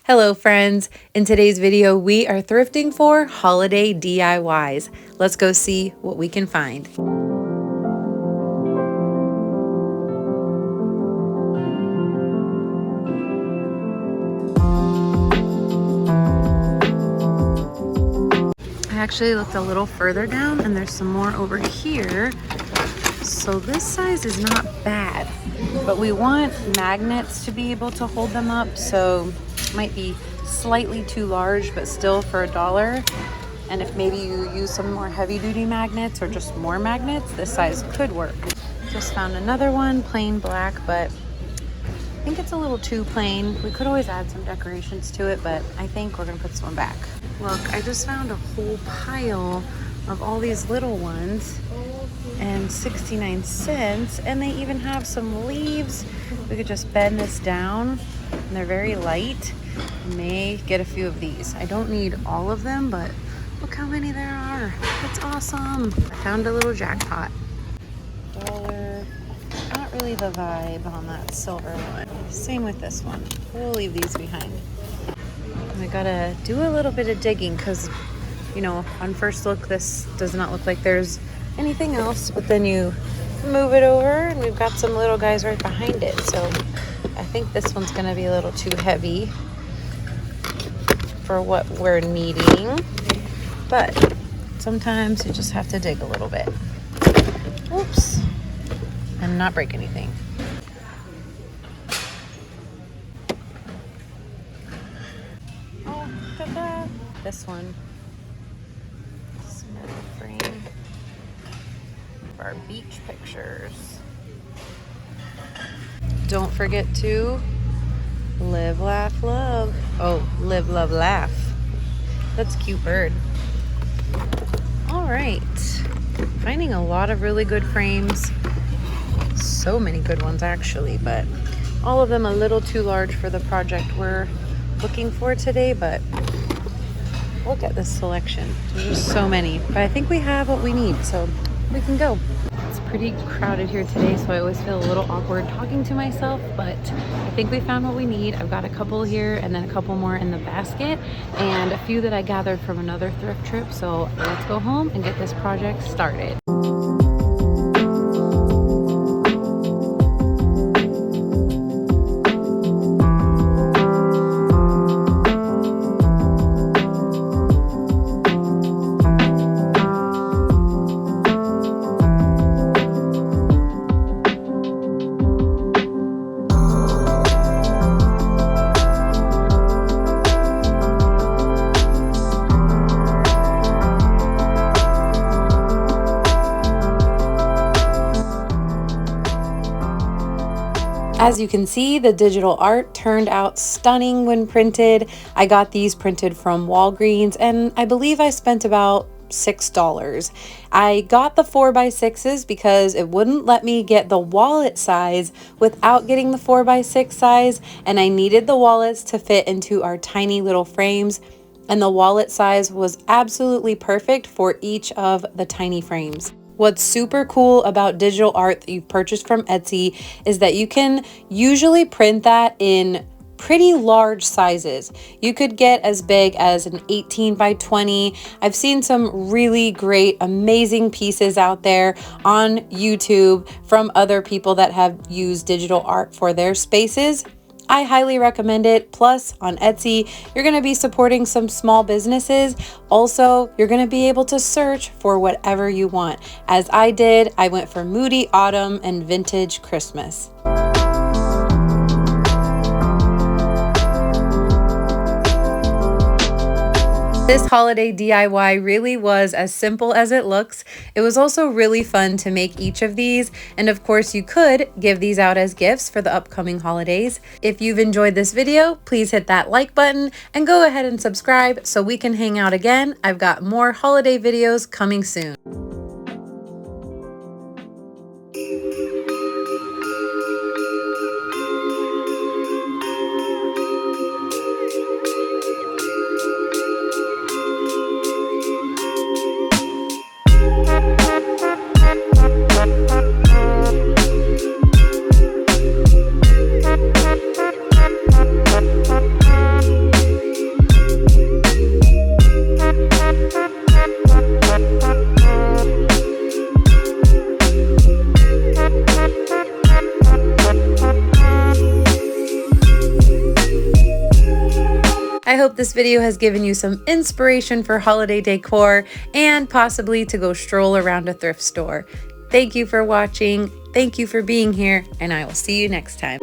Hello friends, in today's video we are thrifting for holiday DIYs. Let's go see what we can find. I actually looked a little further down and there's some more over here. So this size is not bad, but we want magnets to be able to hold them up, so it might be slightly too large, but still for $1. And if maybe you use some more heavy-duty magnets or just more magnets, this size could work. Just found another one, plain black, but I think it's a little too plain. We could always add some decorations to it, but I think we're gonna put this one back. Look, I just found a whole pile of all these little ones and 69 cents, and they even have some leaves. We could just bend this down and they're very light. May get a few of these. I don't need all of them, but look how many there are. That's awesome. I found a little jackpot. $1. Not really the vibe on that silver one. Same with this one. We'll leave these behind. I gotta do a little bit of digging because, you know, on first look this does not look like there's anything else, but then you move it over and we've got some little guys right behind it. So I think this one's gonna be a little too heavy for what we're needing, but sometimes you just have to dig a little bit. Oops, and not break anything. Oh, look at that. This one. Small frame for our beach pictures. Don't forget to live, laugh, love. Oh, live, love, laugh. That's a cute bird. All right. Finding a lot of really good frames. So many good ones actually, but all of them a little too large for the project we're looking for today, but look at this selection. There's just so many, but I think we have what we need, so we can go. It's pretty crowded here today, so I always feel a little awkward talking to myself, but I think we found what we need. I've got a couple here and then a couple more in the basket and a few that I gathered from another thrift trip, so let's go home and get this project started. As you can see, the digital art turned out stunning when printed. I got these printed from Walgreens and I believe I spent about $6. I got the 4x6s because it wouldn't let me get the wallet size without getting the 4x6 size, and I needed the wallets to fit into our tiny little frames, and the wallet size was absolutely perfect for each of the tiny frames. What's super cool about digital art that you've purchased from Etsy is that you can usually print that in pretty large sizes. You could get as big as an 18 by 20. I've seen some really great, amazing pieces out there on YouTube from other people that have used digital art for their spaces. I highly recommend it. Plus, on Etsy, you're going to be supporting some small businesses. Also, you're going to be able to search for whatever you want. As I did, I went for moody autumn and vintage Christmas. This holiday DIY really was as simple as it looks. It was also really fun to make each of these, and of course you could give these out as gifts for the upcoming holidays. If you've enjoyed this video, please hit that like button and go ahead and subscribe so we can hang out again. I've got more holiday videos coming soon. I hope this video has given you some inspiration for holiday decor and possibly to go stroll around a thrift store. Thank you for watching. Thank you for being here, and I will see you next time.